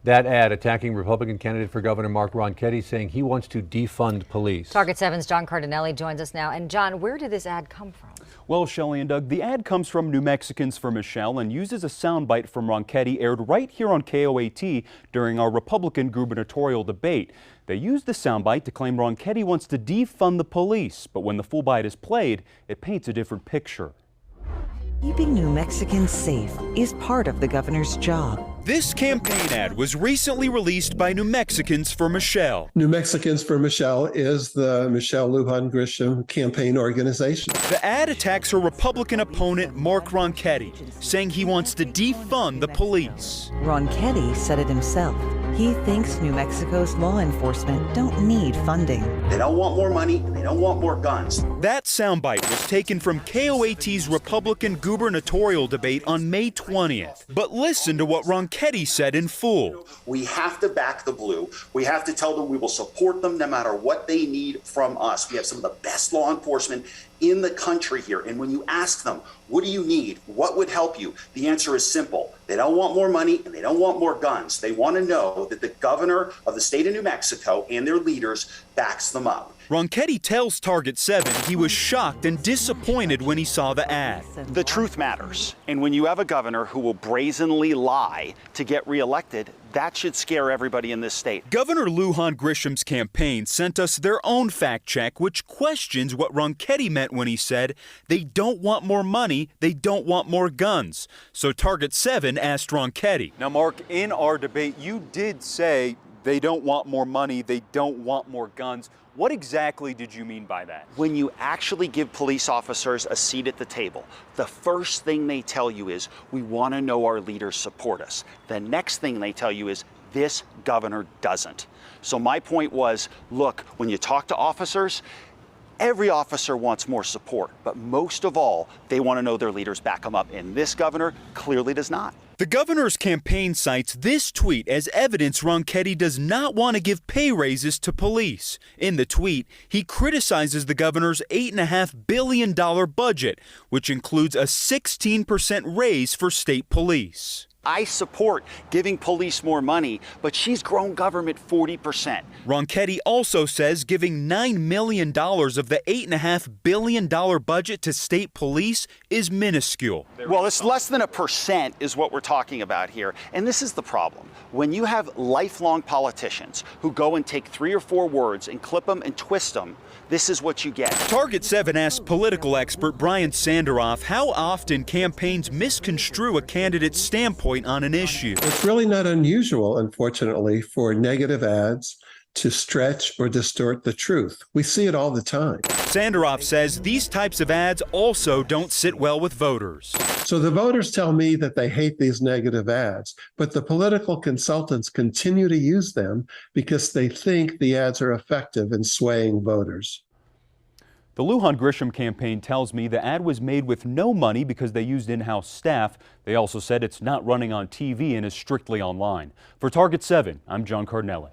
That ad attacking Republican candidate for governor Mark Ronchetti, saying he wants to defund police. Target 7's John Cardinelli joins us now. And John, where did this ad come from? Well, Shelley and Doug, the ad comes from New Mexicans for Michelle and uses a soundbite from Ronchetti aired right here on KOAT during our Republican gubernatorial debate. They used the soundbite to claim Ronchetti wants to defund the police, but when the full bite is played, it paints a different picture. Keeping New Mexicans safe is part of the governor's job. This campaign ad was recently released by New Mexicans for Michelle. New Mexicans for Michelle is the Michelle Lujan Grisham campaign organization. The ad attacks her Republican opponent, Mark Ronchetti, saying he wants to defund the police. Ronchetti said it himself. He thinks New Mexico's law enforcement don't need funding. They don't want more money, and they don't want more guns. That soundbite was taken from KOAT's Republican gubernatorial debate on May 20th. But listen to what Ronchetti said in full. We have to back the blue. We have to tell them we will support them no matter what they need from us. We have some of the best law enforcement in the country here. And when you ask them, what do you need? What would help you? The answer is simple. They don't want more money and they don't want more guns. They want to know that the governor of the state of New Mexico and their leaders backs them up. Ronchetti tells Target 7 he was shocked and disappointed when he saw the ad. The truth matters. And when you have a governor who will brazenly lie to get reelected, that should scare everybody in this state. Governor Lujan Grisham's campaign sent us their own fact check, which questions what Ronchetti meant when he said they don't want more money, they don't want more guns. So Target 7 asked Ronchetti. Now, Mark, in our debate, you did say they don't want more money, they don't want more guns. What exactly did you mean by that? When you actually give police officers a seat at the table, the first thing they tell you is, we want to know our leaders support us. The next thing they tell you is, this governor doesn't. So my point was, look, when you talk to officers, every officer wants more support, but most of all, they want to know their leaders back them up, and this governor clearly does not. The governor's campaign cites this tweet as evidence Ronchetti does not want to give pay raises to police. In the tweet, he criticizes the governor's $8.5 billion budget, which includes a 16% raise for state police. I support giving police more money, but she's grown government 40%. Ronchetti also says giving $9 million of the $8.5 billion budget to state police is minuscule. Well, it's less than 1% is what we're talking about here. And this is the problem. When you have lifelong politicians who go and take 3 or 4 words and clip them and twist them, this is what you get. Target 7 asked political expert Brian Sanderoff how often campaigns misconstrue a candidate's standpoint on an issue. It's really not unusual, unfortunately, for negative ads to stretch or distort the truth. We see it all the time. Sanderoff says these types of ads also don't sit well with voters. So the voters tell me that they hate these negative ads, but the political consultants continue to use them because they think the ads are effective in swaying voters. The Lujan Grisham campaign tells me the ad was made with no money because they used in-house staff. They also said it's not running on TV and is strictly online. For Target 7, I'm John Cardinelli.